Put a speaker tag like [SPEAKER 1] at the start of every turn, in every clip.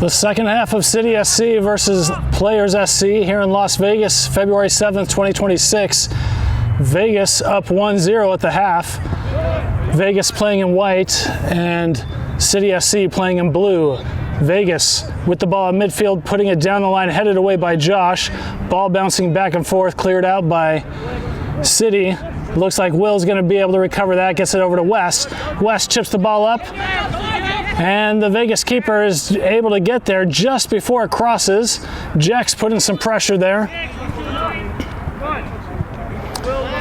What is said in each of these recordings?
[SPEAKER 1] The second half of City SC versus Players SC here in Las Vegas, February 7th, 2026. Vegas up 1-0 at the half. Vegas playing in white and City SC playing in blue. Vegas with the ball at midfield, putting it down the line, headed away by Josh. Ball bouncing back and forth, cleared out by City. Looks like Will's going to be able to recover that, gets it over to West. West chips the ball up, and the Vegas keeper is able to get there just before it crosses. Jex putting some pressure there.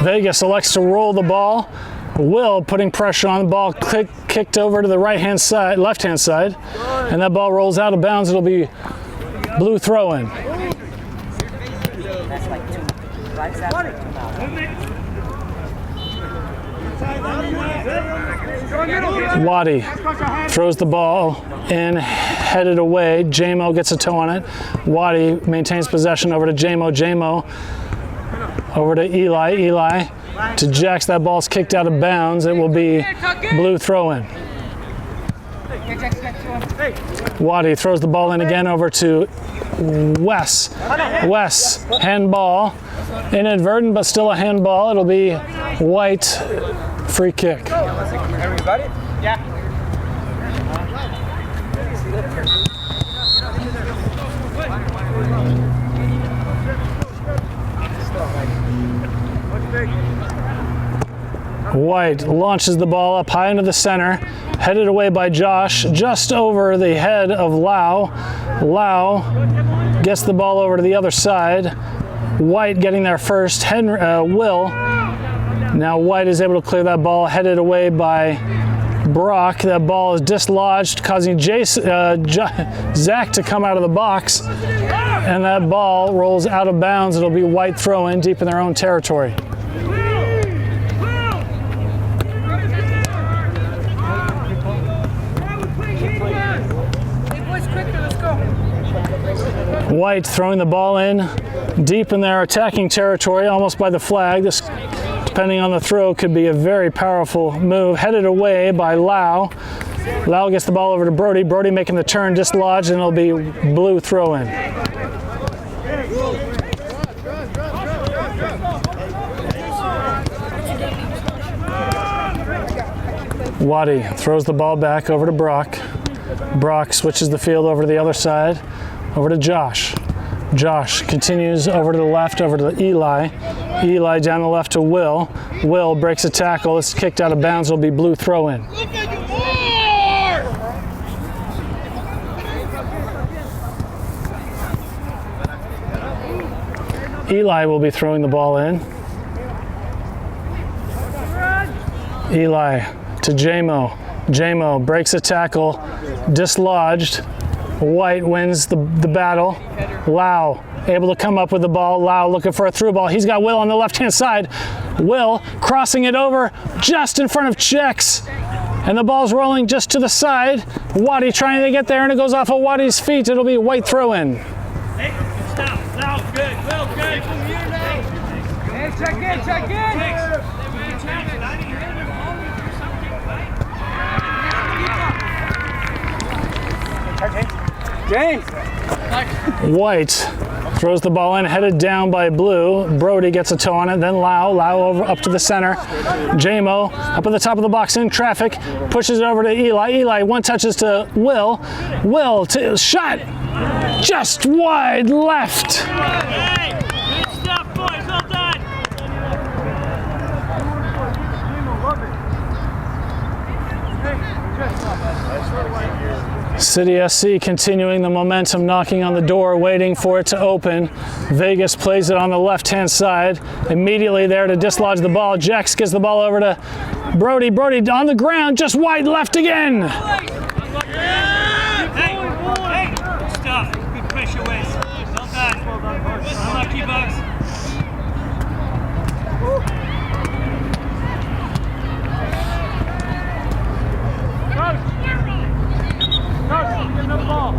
[SPEAKER 1] Vegas elects to roll the ball. Will putting pressure on the ball, kicked over to the right-hand side, left-hand side, and that ball rolls out of bounds. It'll be blue throw-in. Waddie throws the ball in, headed away. Jamo gets a toe on it. Waddie maintains possession over to Jamo. Jamo over to Eli. Eli to Jex. That ball's kicked out of bounds. It will be blue throw-in. Waddie throws the ball in again over to Wes. Wes, handball. Inadvertent, but still a handball. It'll be white, free kick.
[SPEAKER 2] Everybody? Yeah.
[SPEAKER 1] White launches the ball up high into the center, headed away by Josh, just over the head of Lau. Lau gets the ball over to the other side. White getting there first. Will. Now White is able to clear that ball, headed away by Brock. That ball is dislodged, causing Zach to come out of the box, and that ball rolls out of bounds. It'll be White throw-in deep in their own territory. White throwing the ball in deep in their attacking territory, almost by the flag. This, depending on the throw, could be a very powerful move. Headed away by Lau. Lau gets the ball over to Brody. Brody making the turn, dislodged, and it'll be blue throw-in. Waddie throws the ball back over to Brock. Brock switches the field over to the other side, over to Josh. Josh continues over to the left, over to Eli. Eli down the left to Will. Will breaks a tackle. It's kicked out of bounds. It'll be blue throw-in. Eli will be throwing the ball in. Eli to Jamo. Jamo breaks a tackle, dislodged. White wins the battle. Lau able to come up with the ball. Lau looking for a through ball. He's got Will on the left-hand side. Will crossing it over just in front of Jex. And the ball's rolling just to the side. Waddie trying to get there, and it goes off of Waddie's feet. It'll be White throw-in.
[SPEAKER 3] Hey, stop. Lau, good. Will, good.
[SPEAKER 2] Hey, check in, check in. James.
[SPEAKER 1] White throws the ball in, headed down by Blue. Brody gets a toe on it, then Lau over up to the center. Jamo up at the top of the box in traffic, pushes it over to Eli. Eli one touches to Will. Will to shot just wide left.
[SPEAKER 3] Hey, good stuff, boys. Well done.
[SPEAKER 1] City SC continuing the momentum, knocking on the door, waiting for it to open. Vegas plays it on the left-hand side. Immediately there to dislodge the ball. Jex gives the ball over to Brody. Brody on the ground, just wide left again.
[SPEAKER 3] Hey, good stuff. Good pressure, Wes. Well done. Unlucky Bugs.
[SPEAKER 2] Another ball.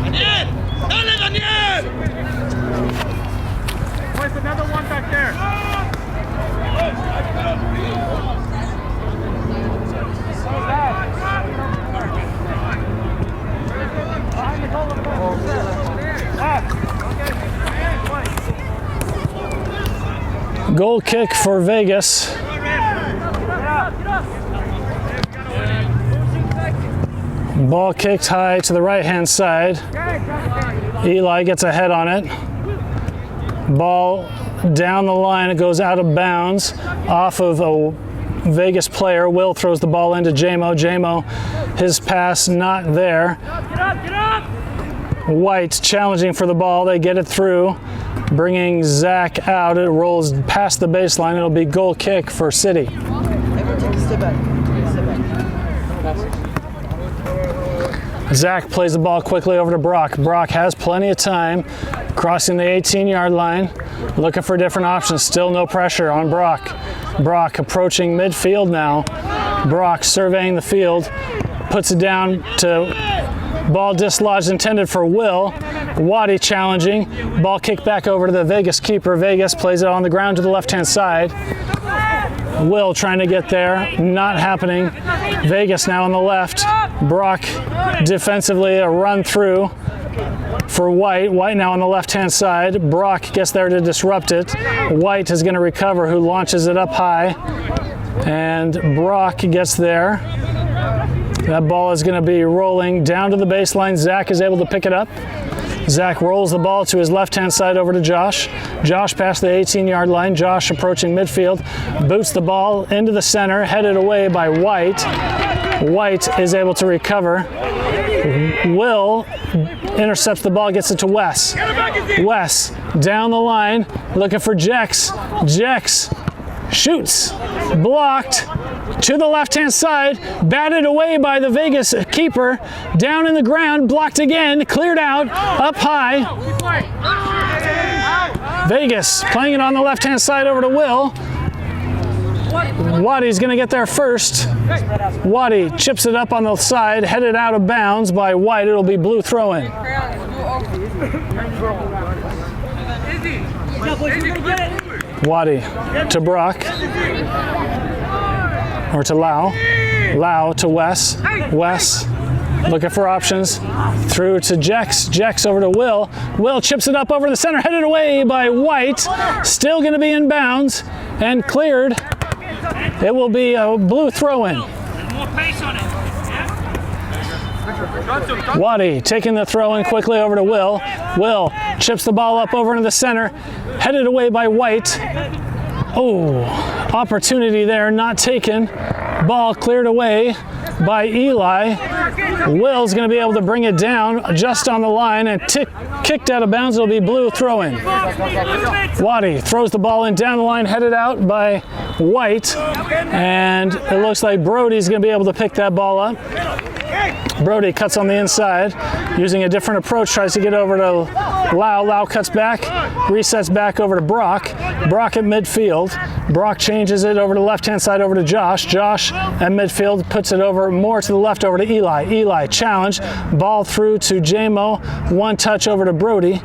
[SPEAKER 3] Daniel! Daniel!
[SPEAKER 2] There's another one back there.
[SPEAKER 1] Goal kick for Vegas. Ball kicked high to the right-hand side. Eli gets a head on it. Ball down the line, it goes out of bounds off of a Vegas player. Will throws the ball into Jamo. Jamo, his pass not there. White challenging for the ball. They get it through, bringing Zach out. It rolls past the baseline. It'll be goal kick for City. Zach plays the ball quickly over to Brock. Brock has plenty of time, crossing the 18-yard line, looking for different options. Still no pressure on Brock. Brock approaching midfield now. Brock surveying the field, puts it down to ball dislodged, intended for Will. Waddie challenging. Ball kicked back over to the Vegas keeper. Vegas plays it on the ground to the left-hand side. Will trying to get there, not happening. Vegas now on the left. Brock defensively, a run through for White. White now on the left-hand side. Brock gets there to disrupt it. White is going to recover, who launches it up high. And Brock gets there. That ball is going to be rolling down to the baseline. Zach is able to pick it up. Zach rolls the ball to his left-hand side over to Josh. Josh past the 18-yard line. Josh approaching midfield. Boots the ball into the center, headed away by White. White is able to recover. Will intercepts the ball, gets it to Wes. Wes down the line, looking for Jex. Jex shoots, blocked to the left-hand side, batted away by the Vegas keeper, down in the ground, blocked again, cleared out, up high. Vegas playing it on the left-hand side over to Will. Waddie's going to get there first. Waddie chips it up on the side, headed out of bounds by White. It'll be blue throw-in. Waddie to Brock, or to Lau. Lau to Wes. Wes looking for options. Through to Jex. Jex over to Will. Will chips it up over the center, headed away by White. Still going to be in bounds and cleared. It will be a blue throw-in. Waddie taking the throw-in quickly over to Will. Will chips the ball up over into the center, headed away by White. Oh, opportunity there, not taken. Ball cleared away by Eli. Will's going to be able to bring it down just on the line and kicked out of bounds. It'll be blue throw-in. Waddie throws the ball in down the line, headed out by White, and it looks like Brody's going to be able to pick that ball up. Brody cuts on the inside, using a different approach, tries to get over to Lau. Lau cuts back, resets back over to Brock. Brock at midfield. Brock changes it over to the left-hand side over to Josh. Josh at midfield puts it over more to the left over to Eli. Eli challenge, ball through to Jamo. One touch over to Brody.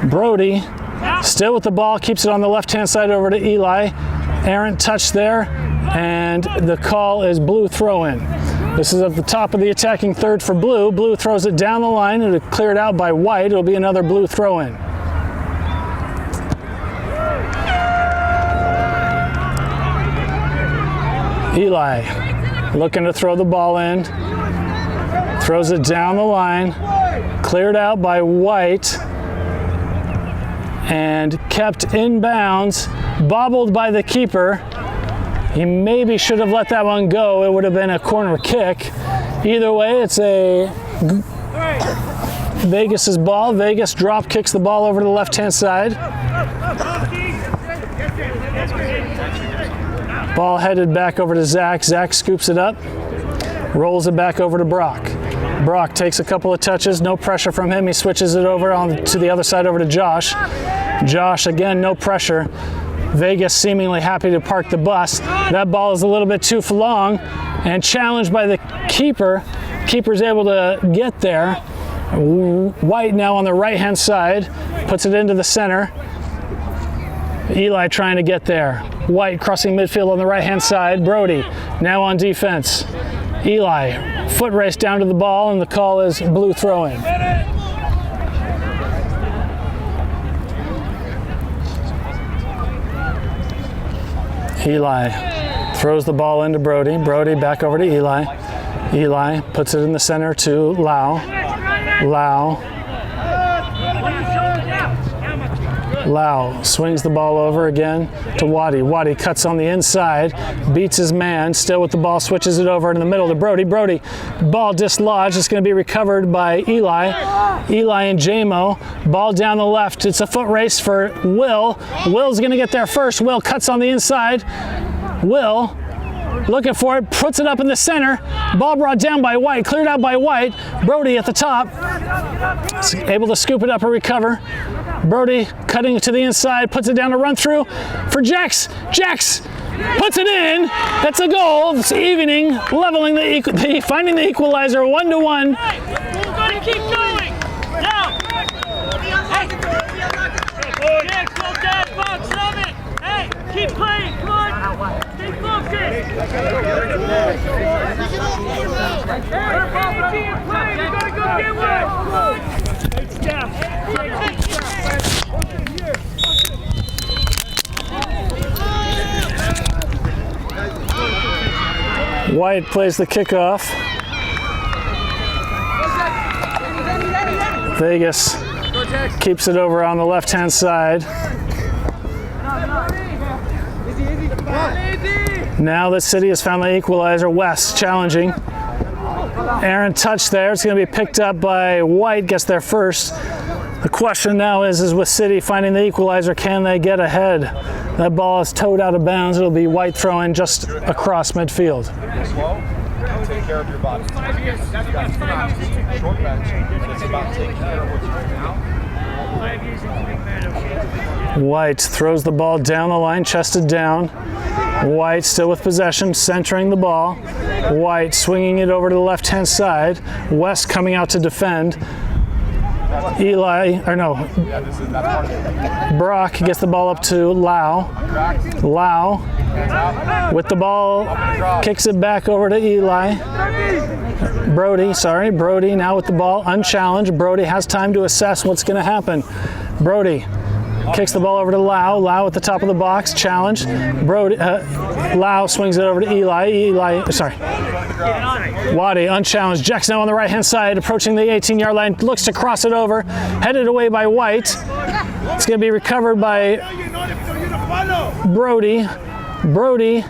[SPEAKER 1] Brody still with the ball, keeps it on the left-hand side over to Eli. Errant touch there, and the call is blue throw-in. This is at the top of the attacking third for Blue. Blue throws it down the line and it's cleared out by White. It'll be another blue throw-in. Eli looking to throw the ball in. Throws it down the line. Cleared out by White. And kept in bounds. Bobbled by the keeper. He maybe should have let that one go. It would have been a corner kick. Either way, it's a Vegas's ball. Vegas drop kicks the ball over to the left-hand side. Ball headed back over to Zach. Zach scoops it up, rolls it back over to Brock. Brock takes a couple of touches, no pressure from him. He switches it over to the other side over to Josh. Josh, again, no pressure. Vegas seemingly happy to park the bus. That ball is a little bit too long and challenged by the keeper. Keeper's able to get there. White now on the right-hand side, puts it into the center. Eli trying to get there. White crossing midfield on the right-hand side. Brody now on defense. Eli, foot race down to the ball, and the call is blue throw-in. Eli throws the ball into Brody. Brody back over to Eli. Eli puts it in the center to Lau. Lau swings the ball over again to Waddie. Waddie cuts on the inside, beats his man, still with the ball, switches it over in the middle to Brody. Brody, ball dislodged. It's going to be recovered by Eli. Eli and J-Mo. Ball down the left. It's a foot race for Will. Will's going to get there first. Will cuts on the inside. Will looking for it, puts it up in the center. Ball brought down by White, cleared out by White. Brody at the top, able to scoop it up and recover. Brody cutting to the inside, puts it down to run through for Jex. Jex puts it in. That's a goal. It's evening, leveling finding the equalizer, 1-1.
[SPEAKER 3] Gotta keep going. Now. Hey. Jex, go down, box, love it. Hey, keep playing. Come on. Stay focused. We gotta go get one. It's down.
[SPEAKER 1] White plays the kickoff. Vegas keeps it over on the left-hand side. Now the City has found the equalizer. West challenging. Aaron touched there. It's going to be picked up by White. Gets there first. The question now is with City finding the equalizer, can they get ahead? That ball is towed out of bounds. It'll be White throwing just across midfield.
[SPEAKER 4] Take care of your body. Short bench, but it's about taking care of what's right now.
[SPEAKER 1] White throws the ball down the line, chested down. White still with possession, centering the ball. White swinging it over to the left-hand side. West coming out to defend. Brock gets the ball up to Lau. Lau with the ball, kicks it back over to Eli. Brody now with the ball, unchallenged. Brody has time to assess what's going to happen. Brody kicks the ball over to Lau. Lau at the top of the box, challenged. Lau swings it over to Waddie, unchallenged. Jex now on the right-hand side, approaching the 18-yard line, looks to cross it over, headed away by White. It's going to be recovered by Brody. Brody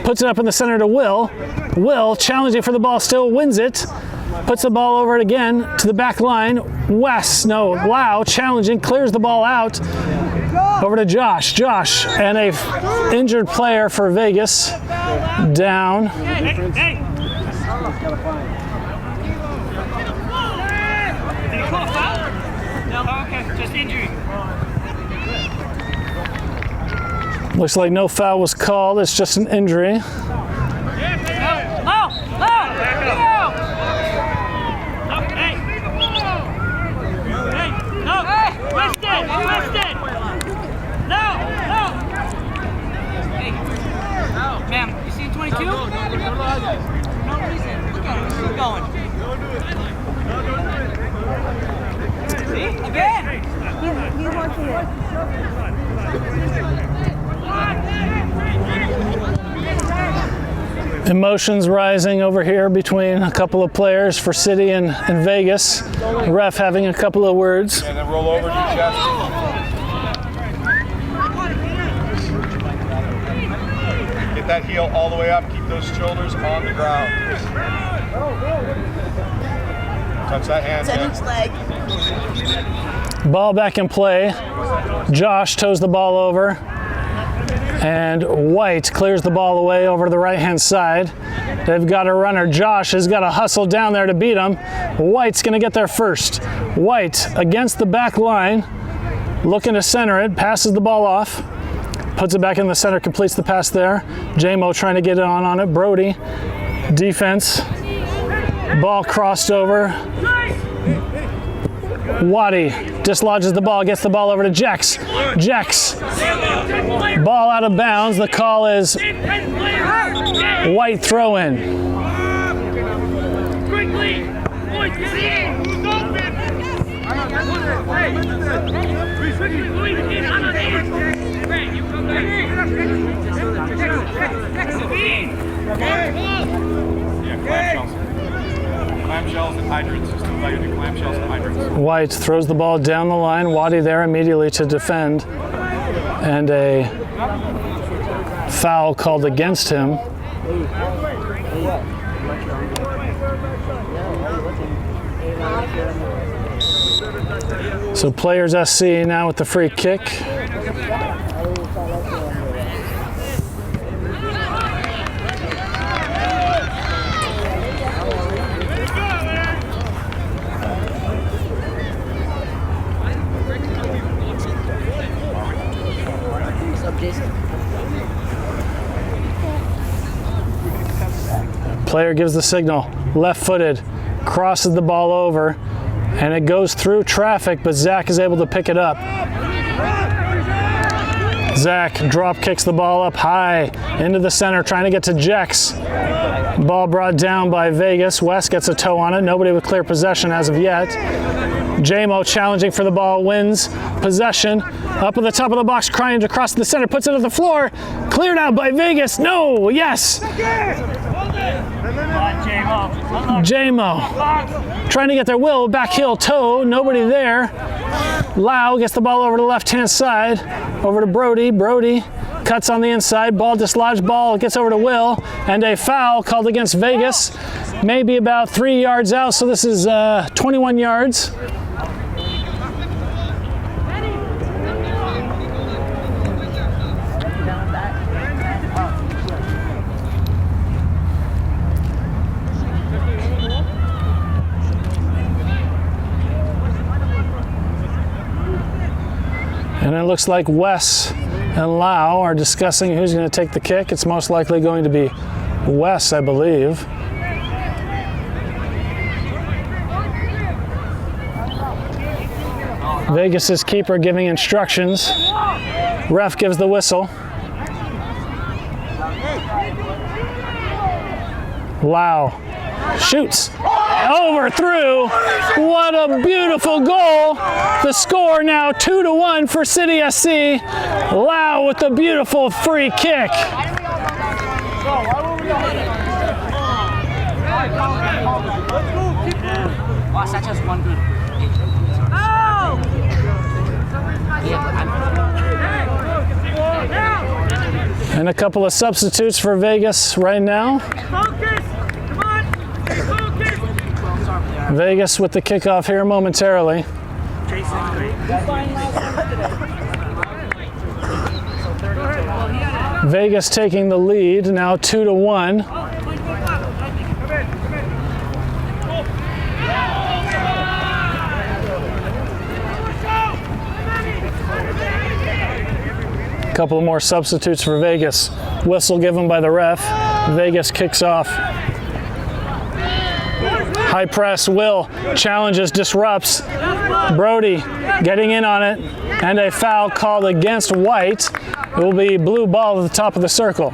[SPEAKER 1] puts it up in the center to Will. Will challenging for the ball, still wins it. Puts the ball over it again to the back line. Lau challenging, clears the ball out. Over to Josh. Josh and a injured player for Vegas. Down.
[SPEAKER 3] Hey. Did he call a foul? No. Oh, okay, just injury.
[SPEAKER 1] Looks like no foul was called. It's just an injury.
[SPEAKER 3] Weston! No! Hey, ma'am, you seen 22? No reason. Look at him, he's still going. See? Again!
[SPEAKER 5] He wants it.
[SPEAKER 1] Emotions rising over here between a couple of players for City and Vegas. The ref having a couple of words.
[SPEAKER 4] And then roll over to your chest. Get that heel all the way up. Keep those shoulders on the ground. Touch that hand.
[SPEAKER 1] Ball back in play. Josh toes the ball over. And White clears the ball away over to the right-hand side. They've got a runner. Josh has got to hustle down there to beat him. White's going to get there first. White against the back line, looking to center it, passes the ball off, puts it back in the center, completes the pass there. J-Mo trying to get on it. Brody, defense. Ball crossed over. Waddie dislodges the ball, gets the ball over to Jex. Jex, ball out of bounds. The call is White throw-in.
[SPEAKER 4] Clamshells and hydrants. Just about you do clamshells and hydrants.
[SPEAKER 1] White throws the ball down the line. Waddie there immediately to defend. And a foul called against him. So Players SC now with the free kick. Player gives the signal, left-footed, crosses the ball over, and it goes through traffic, but Zach is able to pick it up. Zach drop kicks the ball up high into the center, trying to get to Jex. Ball brought down by Vegas. West gets a toe on it. Nobody with clear possession as of yet. JMO challenging for the ball, wins possession. Up at the top of the box, crying to cross the center, puts it on the floor. Cleared out by Vegas. No, yes. JMO trying to get their will, back heel toe, nobody there. Lau gets the ball over to the left-hand side, over to Brody. Brody cuts on the inside, ball dislodged, ball gets over to Will, and a foul called against Vegas. Maybe about 3 yards out, so this is 21 yards. And it looks like Wes and Lau are discussing who's going to take the kick. It's most likely going to be Wes, I believe. Vegas's keeper giving instructions. Ref gives the whistle. Lau shoots. Overthrew. What a beautiful goal. The score now 2-1 for City SC. Lau with the beautiful free kick. And a couple of substitutes for Vegas right now. Vegas with the kickoff here momentarily. Vegas taking the lead, now 2-1. Couple more substitutes for Vegas. Whistle given by the ref. Vegas kicks off. High press, Will challenges, disrupts. Brody getting in on it, and a foul called against White. It will be blue ball at the top of the circle.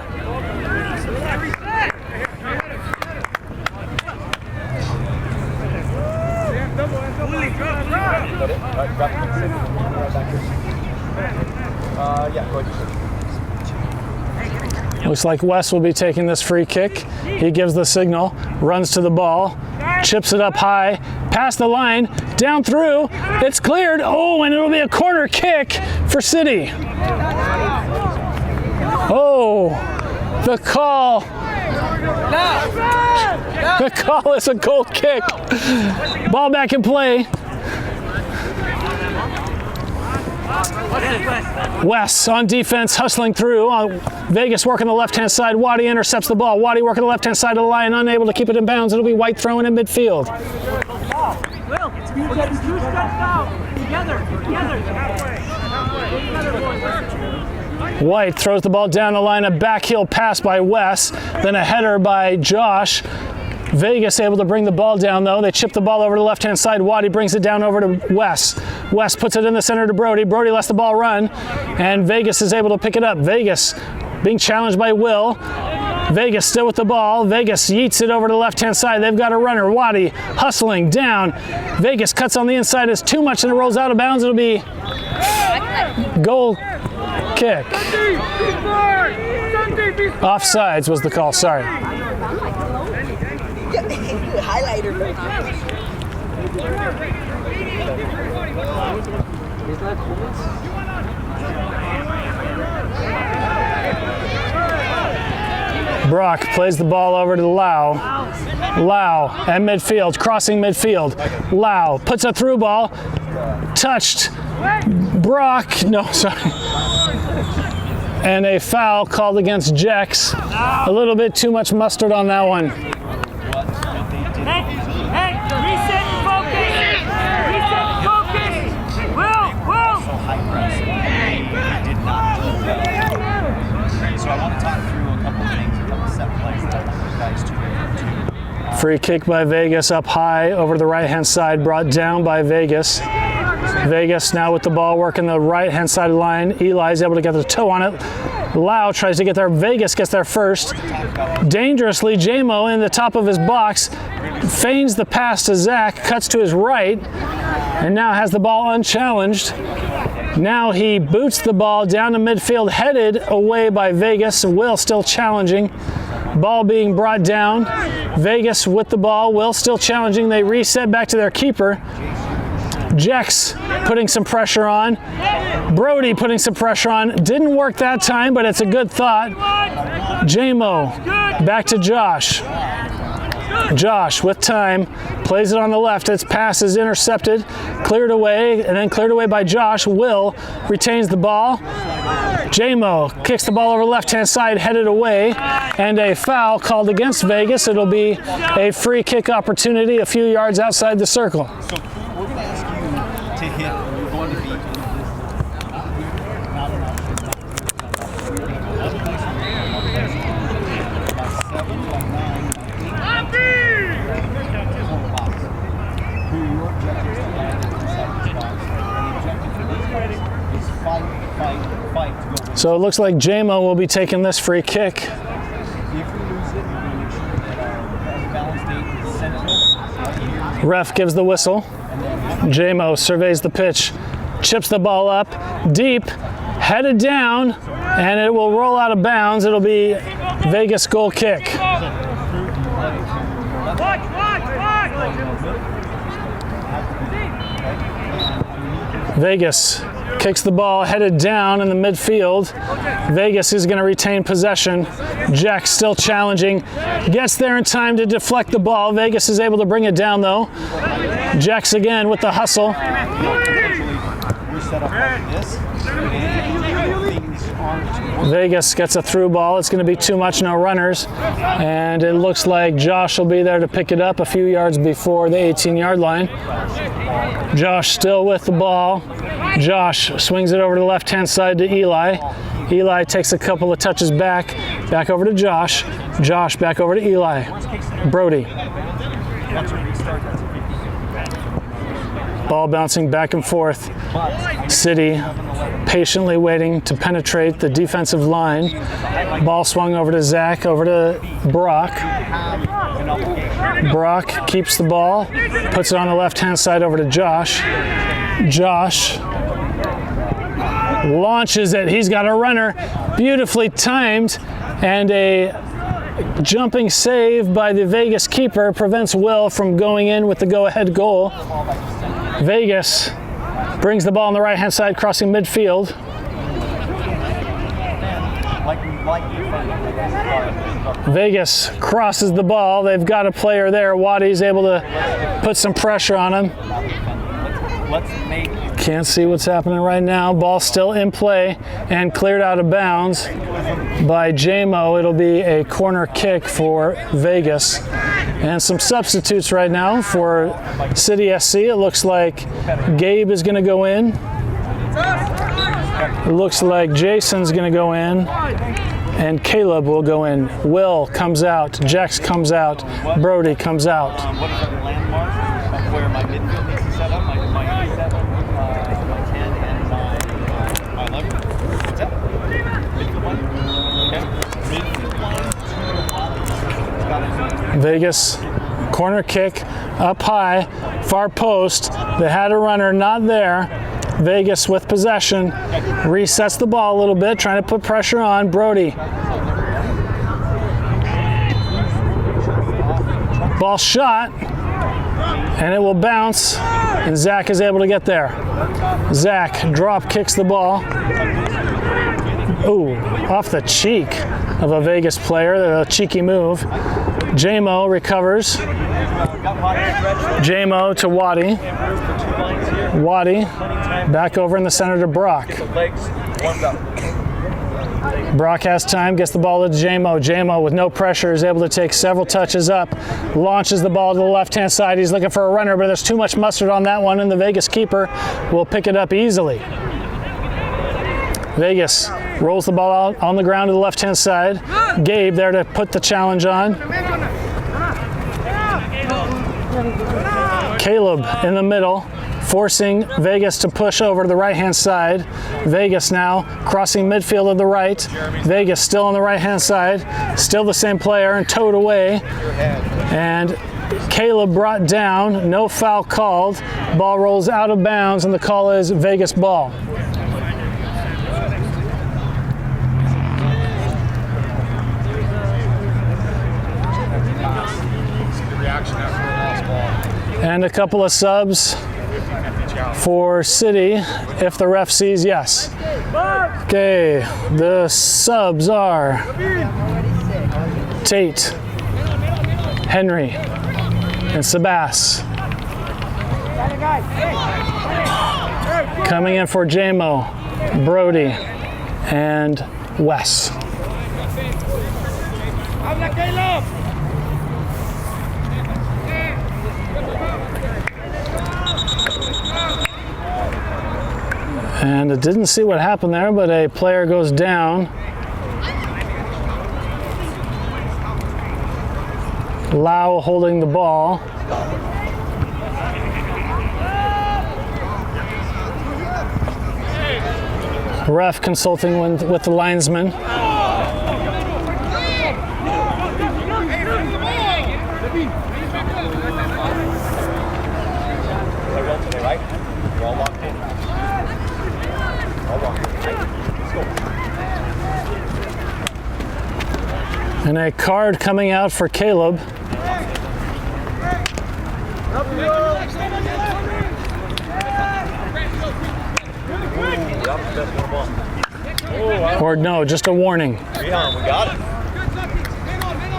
[SPEAKER 1] Looks like Wes will be taking this free kick. He gives the signal, runs to the ball, chips it up high, past the line, down through, it's cleared. Oh, and it'll be a corner kick for City. Oh, the call. The call is a goal kick. Ball back in play. Wes on defense, hustling through. Vegas working the left-hand side. Waddie intercepts the ball. Waddie working the left-hand side of the line, unable to keep it in bounds. It'll be White throwing in midfield. White throws the ball down the line. A back heel pass by Wes. Then a header by Josh. Vegas able to bring the ball down, though. They chip the ball over to the left-hand side. Waddie brings it down over to Wes. Wes puts it in the center to Brody. Brody lets the ball run, and Vegas is able to pick it up. Vegas being challenged by Will. Vegas still with the ball. Vegas yeets it over to the left-hand side. They've got a runner. Waddie hustling down. Vegas cuts on the inside. It's too much and it rolls out of bounds. It'll be goal kick. Offsides was the call. Sorry.
[SPEAKER 5] Highlighter.
[SPEAKER 1] Brock plays the ball over to Lau. Lau at midfield, crossing midfield. Lau puts a through ball. Touched. Brock, no, sorry. And a foul called against Jex. A little bit too much mustard on that one.
[SPEAKER 3] Hey, reset and focus. Reset and focus. Will.
[SPEAKER 6] So I want to talk through a couple things, a couple set plays that I want you guys to
[SPEAKER 1] Free kick by Vegas up high over to the right-hand side, brought down by Vegas. Vegas now with the ball working the right-hand side of the line. Eli's able to get the toe on it. Lau tries to get there. Vegas gets there first. Dangerously, J-Mo in the top of his box feigns the pass to Zach, cuts to his right, and now has the ball unchallenged. Now he boots the ball down to midfield, headed away by Vegas. Will still challenging. Ball being brought down. Vegas with the ball. Will still challenging. They reset back to their keeper. Jex putting some pressure on. Brody putting some pressure on. Didn't work that time, but it's a good thought. J-Mo back to Josh. Josh with time, plays it on the left. Its pass is intercepted, cleared away, and then cleared away by Josh. Will retains the ball. J-Mo kicks the ball over the left-hand side, headed away, and a foul called against Vegas. It'll be a free kick opportunity a few yards outside the circle.
[SPEAKER 6] So we're going to ask you to hit, you're going to be
[SPEAKER 1] So it looks like J-Mo will be taking this free kick.
[SPEAKER 6] If we lose it, we're going to make sure that our balance date is central.
[SPEAKER 1] Ref gives the whistle. J-Mo surveys the pitch, chips the ball up, deep, headed down, and it will roll out of bounds. It'll be Vegas goal kick. Vegas kicks the ball headed down in the midfield. Vegas is going to retain possession. Jex still challenging. Gets there in time to deflect the ball. Vegas is able to bring it down though. Jex again with the hustle.
[SPEAKER 6] We're set up like this.
[SPEAKER 1] Vegas gets a through ball. It's going to be too much, no runners. And it looks like Josh will be there to pick it up a few yards before the 18-yard line. Josh still with the ball. Josh swings it over to the left-hand side to Eli. Eli takes a couple of touches back over to Josh. Josh back over to Eli. Brody. Ball bouncing back and forth. City patiently waiting to penetrate the defensive line. Ball swung over to Zach, over to Brock. Brock keeps the ball, puts it on the left-hand side over to Josh. Josh launches it. He's got a runner, beautifully timed, and a jumping save by the Vegas keeper prevents Will from going in with the go-ahead goal. Vegas brings the ball on the right-hand side, crossing midfield. Vegas crosses the ball. They've got a player there. Waddie's able to put some pressure on him. Can't see what's happening right now. Ball still in play and cleared out of bounds by J-Mo. It'll be a corner kick for Vegas. And some substitutes right now for City SC. It looks like Gabe is going to go in. It looks like Jason's going to go in. And Caleb will go in. Will comes out. Jex comes out. Brody comes out.
[SPEAKER 6] What is our landmark of where my midfield needs to set up? My 7, my 10, and my 11. What's that? Midfield 1? Okay. Midfield 1, 2,
[SPEAKER 1] Vegas corner kick up high, far post. They had a runner, not there. Vegas with possession, resets the ball a little bit, trying to put pressure on Brody. Ball shot, and it will bounce, and Zach is able to get there. Zach drop kicks the ball. Ooh, off the cheek of a Vegas player, a cheeky move. J-Mo recovers. J-Mo to Waddie. Waddie back over in the center to Brock. Brock has time, gets the ball to J-Mo. J-Mo with no pressure is able to take several touches up, launches the ball to the left-hand side. He's looking for a runner, but there's too much mustard on that one, and the Vegas keeper will pick it up easily. Vegas rolls the ball out on the ground to the left-hand side. Gabe there to put the challenge on. Caleb in the middle, forcing Vegas to push over to the right-hand side. Vegas now crossing midfield to the right. Vegas still on the right-hand side. Still the same player and towed away. And Caleb brought down, no foul called. Ball rolls out of bounds, and the call is Vegas ball. And a couple of subs for City if the ref sees yes. Okay, the subs are Tate, Henry, and Sebastian. Coming in for J-Mo, Brody, and Wes. And it didn't see what happened there, but a player goes down. Lau holding the ball. Ref consulting with the linesman. And a card coming out for Caleb. Or no, just a warning.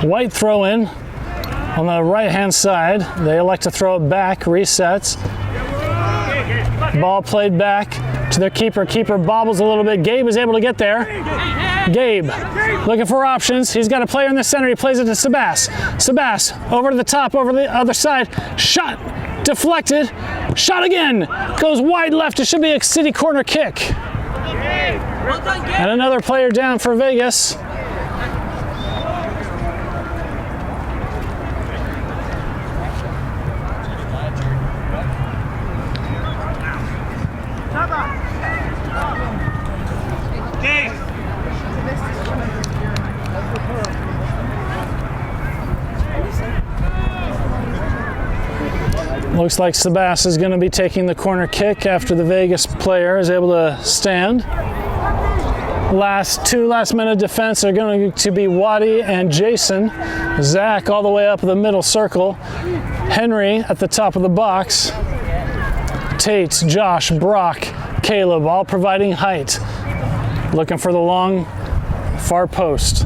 [SPEAKER 1] White throw in on the right-hand side. They elect to throw it back, resets. Ball played back to their keeper. Keeper bobbles a little bit. Gabe is able to get there. Gabe looking for options. He's got a player in the center. He plays it to Sebastian. Sebastian over to the top, over the other side. Shot deflected. Shot again. Goes wide left. It should be a City corner kick. And another player down for Vegas. Looks like Sebastian is going to be taking the corner kick after the Vegas player is able to stand. Two last minute defense are going to be Waddie and Jason. Zach all the way up the middle circle. Henry at the top of the box. Tate, Josh, Brock, Caleb all providing height. Looking for the long far post.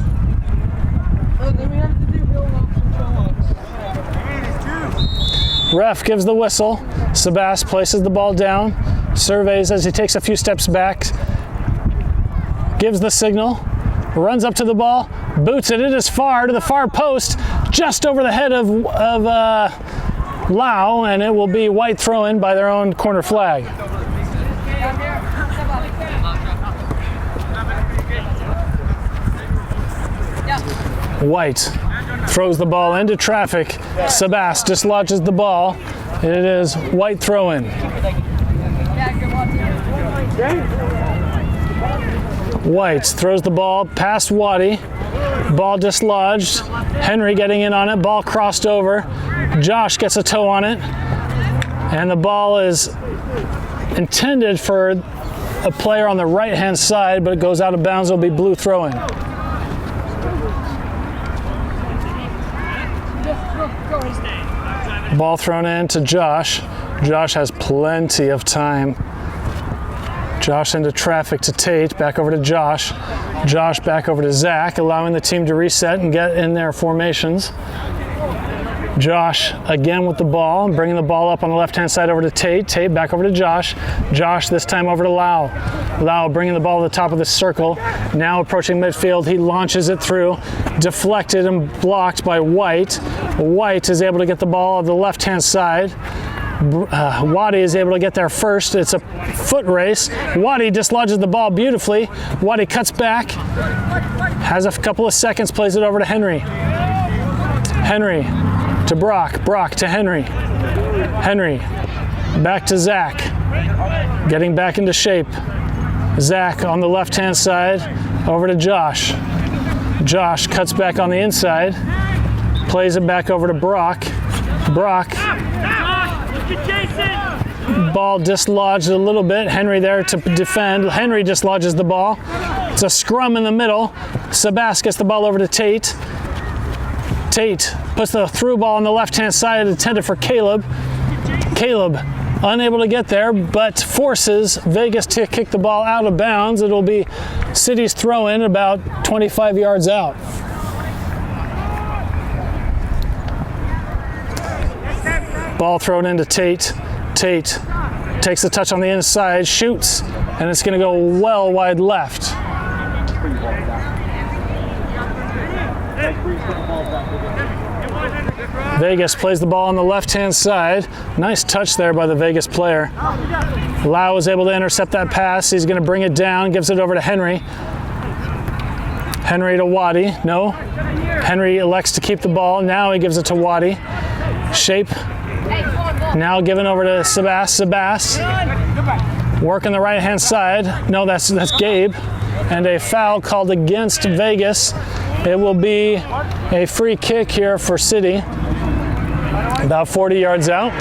[SPEAKER 1] Ref gives the whistle. Sebastian places the ball down, surveys as he takes a few steps back, gives the signal, runs up to the ball, boots it. It is far to the far post, just over the head of Lau, and it will be white throw in by their own corner flag. White throws the ball into traffic. Sebastian dislodges the ball. It is white throw in. White throws the ball past Waddie. Ball dislodged. Henry getting in on it. Ball crossed over. Josh gets a toe on it. And the ball is intended for a player on the right-hand side, but it goes out of bounds. It'll be blue throw-in. Ball thrown in to Josh. Josh has plenty of time. Josh into traffic to Tate, back over to Josh. Josh back over to Zach, allowing the team to reset and get in their formations. Josh again with the ball, bringing the ball up on the left-hand side over to Tate. Tate back over to Josh. Josh this time over to Lau. Lau bringing the ball to the top of the circle. Now approaching midfield, he launches it through. Deflected and blocked by White. White is able to get the ball on the left-hand side. Waddie is able to get there first. It's a foot race. Waddie dislodges the ball beautifully. Waddie cuts back. Has a couple of seconds, plays it over to Henry. Henry to Brock. Brock to Henry. Henry back to Zach. Getting back into shape. Zach on the left-hand side. Over to Josh. Josh cuts back on the inside. Plays it back over to Brock. Brock. Ball dislodged a little bit. Henry there to defend. Henry dislodges the ball. It's a scrum in the middle. Sebastian gets the ball over to Tate. Tate puts the through ball on the left-hand side, intended for Caleb. Caleb unable to get there, but forces Vegas to kick the ball out of bounds. It'll be City's throw-in about 25 yards out. Ball thrown into Tate. Tate takes the touch on the inside, shoots, and it's going to go well wide left. Vegas plays the ball on the left-hand side. Nice touch there by the Vegas player. Lau is able to intercept that pass. He's going to bring it down, gives it over to Henry. Henry to Waddie. No. Henry elects to keep the ball. Now he gives it to Waddie. Shape. Now given over to Sebastian. Working the right-hand side. No, that's Gabe. And a foul called against Vegas. It will be a free kick here for City. About 40 yards out.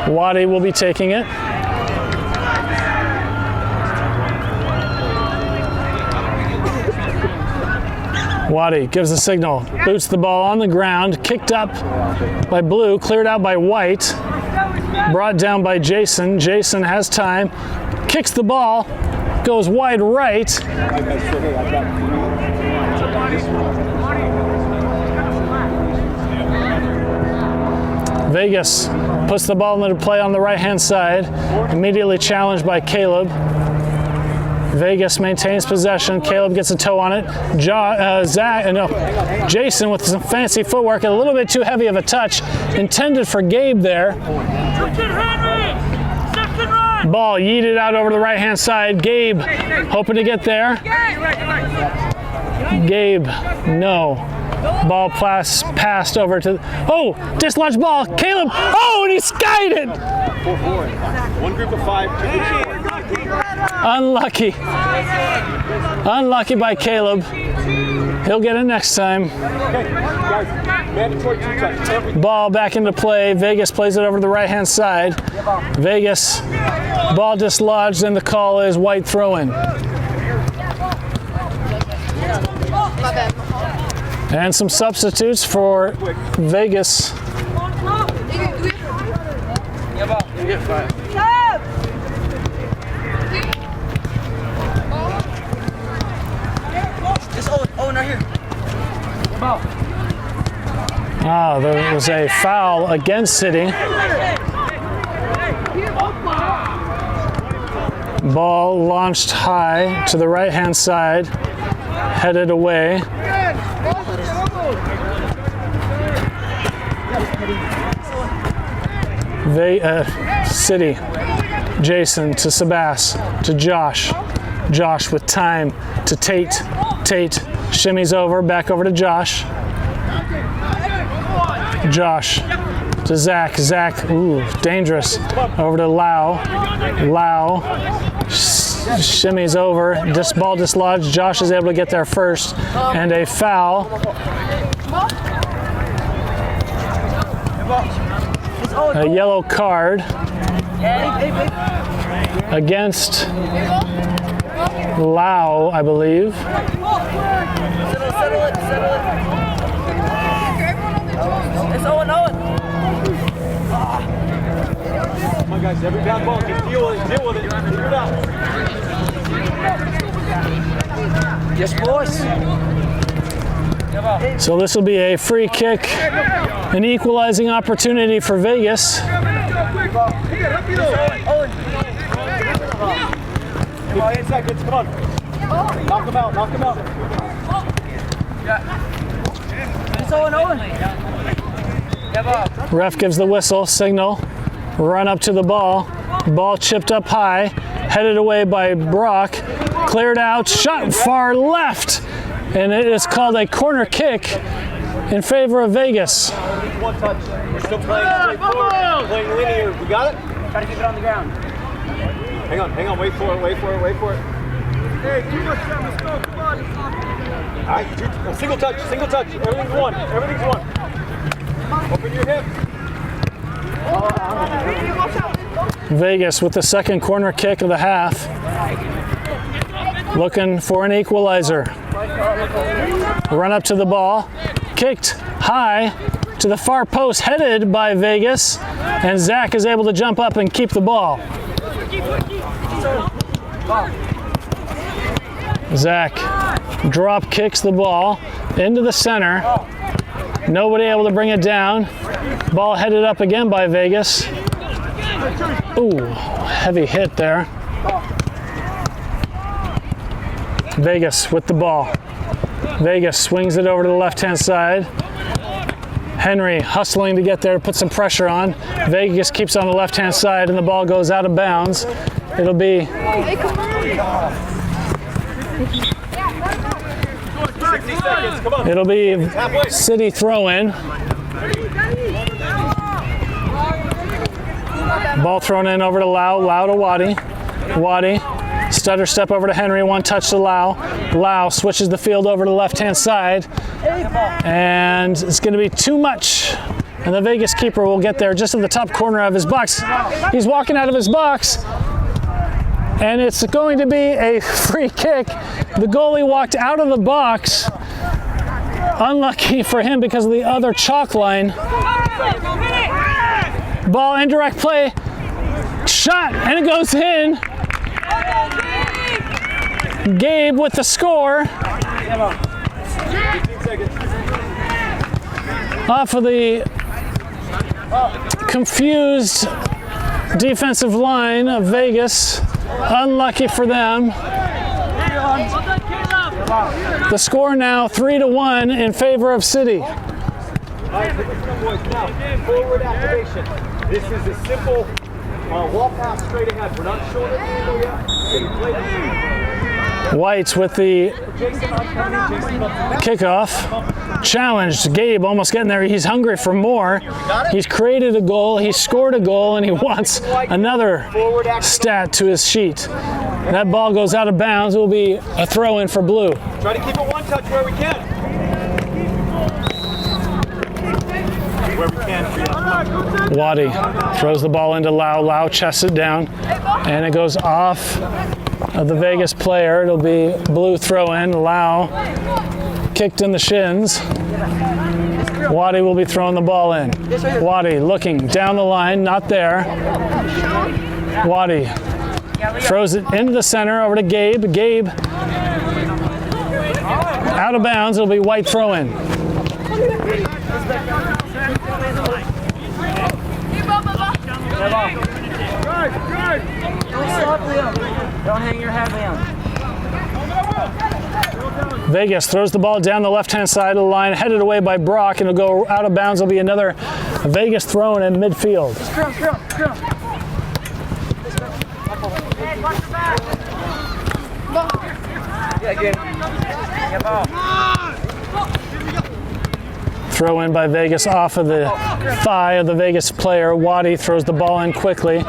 [SPEAKER 1] Waddie will be taking it. Waddie gives the signal, boots the ball on the ground, kicked up by Blue, cleared out by White, brought down by Jason. Jason has time, kicks the ball, goes wide right. Vegas puts the ball into play on the right-hand side, immediately challenged by Caleb. Vegas maintains possession. Caleb gets a toe on it. Jason with some fancy footwork, a little bit too heavy of a touch, intended for Gabe there. Ball yeeted out over the right-hand side. Gabe hoping to get there. Gabe, no. Ball passed over to, dislodged ball. Caleb, and he skied it.
[SPEAKER 6] 4-4. One group of 5.
[SPEAKER 1] Unlucky. Unlucky by Caleb. He'll get it next time. Ball back into play. Vegas plays it over to the right-hand side. Vegas, ball dislodged, and the call is White throw-in. And some substitutes for Vegas. There was a foul against City. Ball launched high to the right-hand side, headed away. City. Jason to Sebastian to Josh. Josh with time to Tate. Tate shimmies over, back over to Josh. Josh to Zach. Zach, dangerous. Over to Lau. Lau shimmies over. This ball dislodged. Josh is able to get there first. And a foul. A yellow card against Lau, I believe.
[SPEAKER 2] Settle it. It's Owen.
[SPEAKER 6] Come on, guys, every bad ball, just deal with it. Figure it out.
[SPEAKER 2] Yes, boys.
[SPEAKER 1] So this will be a free kick, an equalizing opportunity for Vegas.
[SPEAKER 2] Owen.
[SPEAKER 6] 15 seconds, come on. Knock him out.
[SPEAKER 2] It's Owen.
[SPEAKER 1] Ref gives the whistle, signal, run up to the ball. Ball chipped up high, headed away by Brock, cleared out, shot far left, and it is called a corner kick in favor of Vegas.
[SPEAKER 6] One touch. We're still playing straightforward. Playing linear. We got it?
[SPEAKER 2] Try to keep it on the ground.
[SPEAKER 6] Hang on. Wait for it. Hey, too much time. Let's go. Come on. All right, single touch. Everything's one. Open your hip.
[SPEAKER 1] Vegas with the second corner kick of the half. Looking for an equalizer. Run up to the ball. Kicked high to the far post, headed by Vegas. And Zach is able to jump up and keep the ball. Zach drop kicks the ball into the center. Nobody able to bring it down. Ball headed up again by Vegas. Ooh, heavy hit there. Vegas with the ball. Vegas swings it over to the left-hand side. Henry hustling to get there, put some pressure on. Vegas keeps on the left-hand side, and the ball goes out of bounds. It'll be
[SPEAKER 6] 60 seconds. Come on.
[SPEAKER 1] It'll be City throw-in. Ball thrown in over to Lau. Lau to Waddie. Waddie. Stutter step over to Henry. One touch to Lau. Lau switches the field over to the left-hand side. And it's going to be too much. And the Vegas keeper will get there just at the top corner of his box. He's walking out of his box. And it's going to be a free kick. The goalie walked out of the box. Unlucky for him because of the other chalk line. Ball indirect play. Shot, and it goes in. Gabe with the score. Off of the confused defensive line of Vegas. Unlucky for them. The score now 3-1 in favor of City.
[SPEAKER 6] All right, now, forward activation. This is a simple wall pass straight ahead. We're not showing it yet.
[SPEAKER 1] Whites with the kickoff. Challenged. Gabe almost getting there. He's hungry for more. He's created a goal. He scored a goal, and he wants another stat to his sheet. That ball goes out of bounds. It will be a throw-in for Blue.
[SPEAKER 6] Try to keep it one touch where we can. Where we can.
[SPEAKER 1] Waddie throws the ball into Lau. Lau chests it down, and it goes off of the Vegas player. It'll be Blue throw-in. Lau kicked in the shins. Waddie will be throwing the ball in. Waddie looking down the line, not there. Waddie throws it into the center over to Gabe. Gabe out of bounds. It'll be White throw-in.
[SPEAKER 2] Don't hang your head down.
[SPEAKER 1] Vegas throws the ball down the left-hand side of the line, headed away by Brock, and it'll go out of bounds. It'll be another Vegas throw-in in midfield. Throw in by Vegas off of the thigh of the Vegas player. Waddie throws the ball in quickly.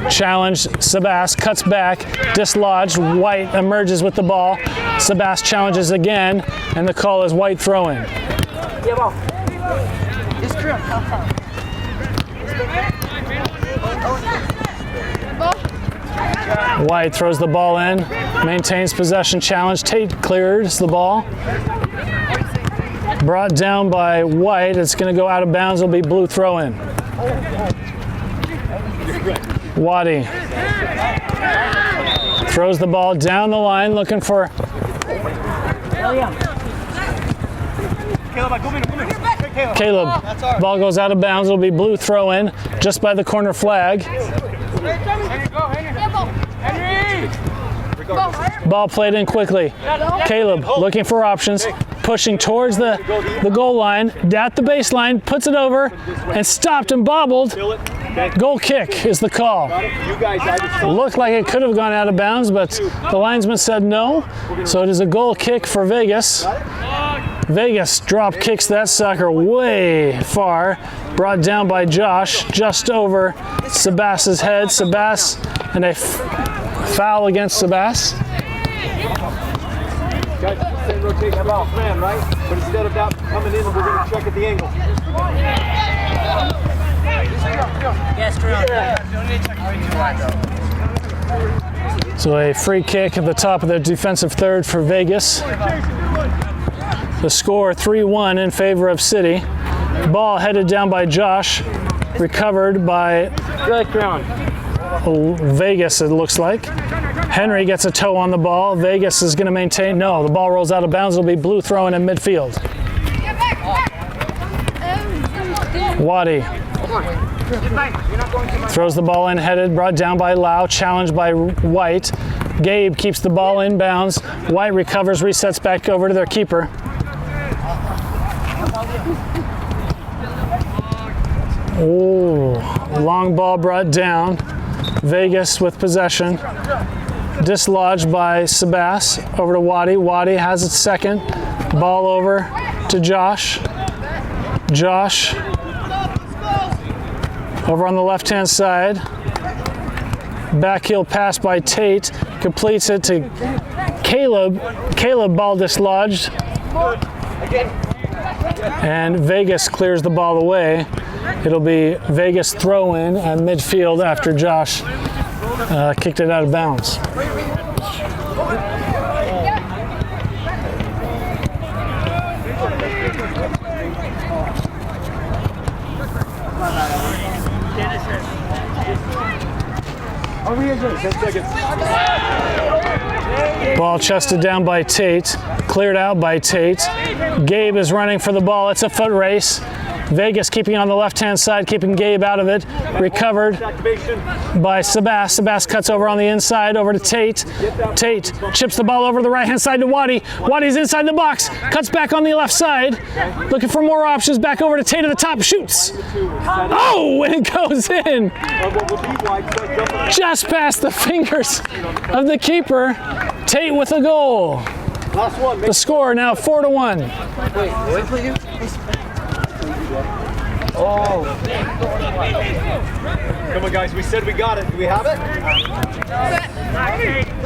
[SPEAKER 1] Challenge, Sebastian cuts back, dislodged. White emerges with the ball. Sebastian challenges again, and the call is White throw in. White throws the ball in, maintains possession challenge. Tate clears the ball. Brought down by White. It's going to go out of bounds. It'll be blue throw in. Waddie throws the ball down the line, looking for. Caleb. Ball goes out of bounds. It'll be blue throw in just by the corner flag. Ball played in quickly. Caleb looking for options, pushing towards the goal line, at the baseline, puts it over, and stopped and bobbled. Goal kick is the call. Looked like it could have gone out of bounds, but the linesman said no. So it is a goal kick for Vegas. Vegas drop kicks that sucker way far. Brought down by Josh, just over Sebastian's head. Sebastian, and a foul against Sebastian.
[SPEAKER 6] Same rotation about man, right? But instead of that coming in, we're going to check at the angle.
[SPEAKER 1] So a free kick at the top of the defensive third for Vegas. The score 3-1 in favor of City. Ball headed down by Josh, recovered by Vegas, it looks like. Henry gets a toe on the ball. Vegas is going to maintain. No, the ball rolls out of bounds. It'll be blue throwing in midfield. Waddie throws the ball in, headed, brought down by Lau, challenged by White. Gabe keeps the ball in bounds. White recovers, resets back over to their keeper. Oh, long ball brought down. Vegas with possession. Dislodged by Sebastian. Over to Waddie. Waddie has its second. Ball over to Josh. Josh over on the left-hand side. Backheel pass by Tate. Completes it to Caleb. Caleb, ball dislodged. And Vegas clears the ball away. It'll be Vegas throw in at midfield after Josh kicked it out of bounds. Ball chested down by Tate, cleared out by Tate. Gabe is running for the ball. It's a foot race. Vegas keeping on the left-hand side, keeping Gabe out of it. Recovered by Sebastian. Sebastian cuts over on the inside, over to Tate. Tate chips the ball over to the right-hand side to Waddie. Waddie's inside the box, cuts back on the left side. Looking for more options, back over to Tate at the top, shoots. Oh, and it goes in. Just past the fingers of the keeper. Tate with a goal. The score now 4-1.
[SPEAKER 2] Wait for you.
[SPEAKER 6] Oh. Come on, guys. We said we got it. Do we have it?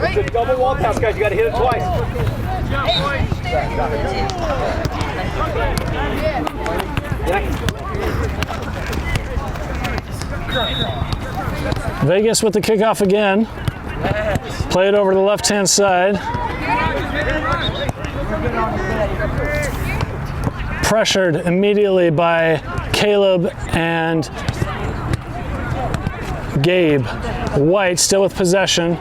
[SPEAKER 6] It's a double wall pass, guys. You got to hit it twice.
[SPEAKER 1] Vegas with the kickoff again. Play it over to the left-hand side. Pressured immediately by Caleb and Gabe. White still with possession.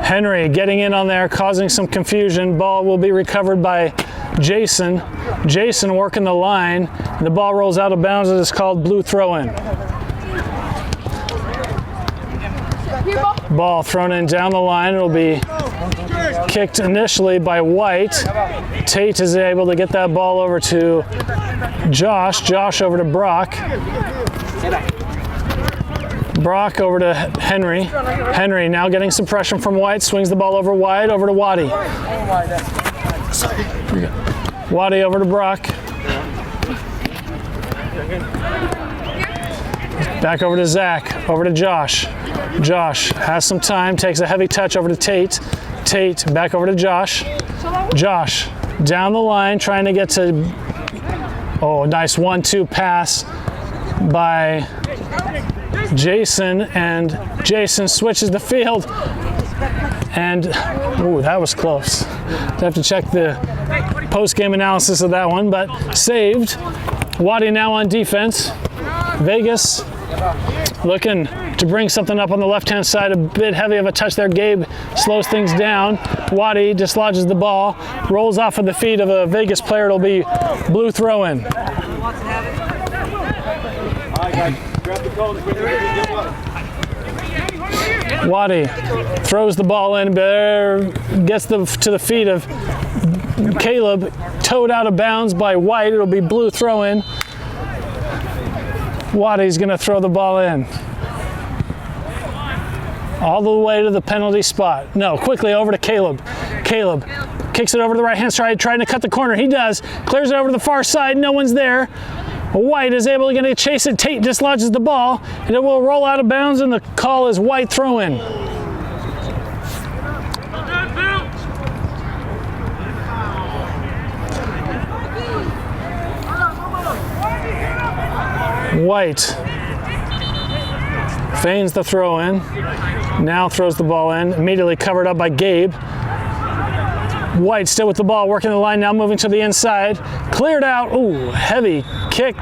[SPEAKER 1] Henry getting in on there, causing some confusion. Ball will be recovered by Jason. Jason working the line. The ball rolls out of bounds. It is called blue throw-in. Ball thrown in down the line. It'll be kicked initially by White. Tate is able to get that ball over to Josh. Josh over to Brock. Brock over to Henry. Henry now getting some pressure from White. Swings the ball over wide, over to Waddie. Waddie over to Brock. Back over to Zach, over to Josh. Josh has some time, takes a heavy touch over to Tate. Tate, back over to Josh. Josh, down the line, trying to get to, oh, nice 1-2 pass by Jason, and Jason switches the field, and, ooh, that was close. I have to check the post-game analysis of that one, but saved. Waddie now on defense. Vegas looking to bring something up on the left-hand side, a bit heavy of a touch there. Gabe slows things down. Waddie dislodges the ball, rolls off of the feet of a Vegas player. It'll be blue throw-in. Waddie throws the ball in, gets to the feet of Caleb, towed out of bounds by White. It'll be blue throw-in. Waddie's going to throw the ball in. All the way to the penalty spot. No, quickly over to Caleb. Caleb kicks it over to the right-hand side, trying to cut the corner. He does. Clears it over to the far side. No one's there. White is able to chase it. Tate dislodges the ball, and it will roll out of bounds, and the call is White throw-in. White feigns the throw in, now throws the ball in, immediately covered up by Gabe. White still with the ball, working the line, now moving to the inside, cleared out, ooh, heavy kick,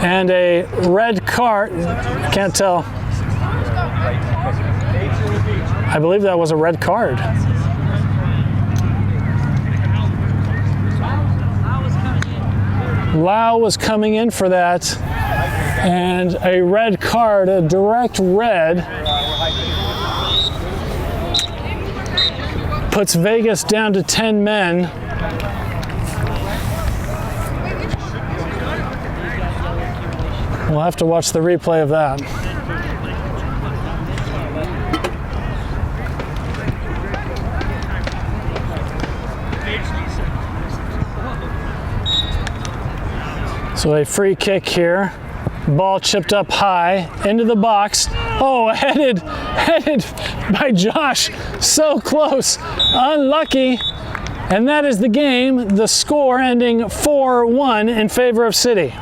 [SPEAKER 1] and a red card, can't tell. I believe that was a red card. Lau was coming in for that, and a red card, a direct red, puts Vegas down to 10 men. We'll have to watch the replay of that. So a free kick here. Ball chipped up high into the box. Oh, headed by Josh. So close. Unlucky. And that is the game. The score ending 4-1 in favor of City.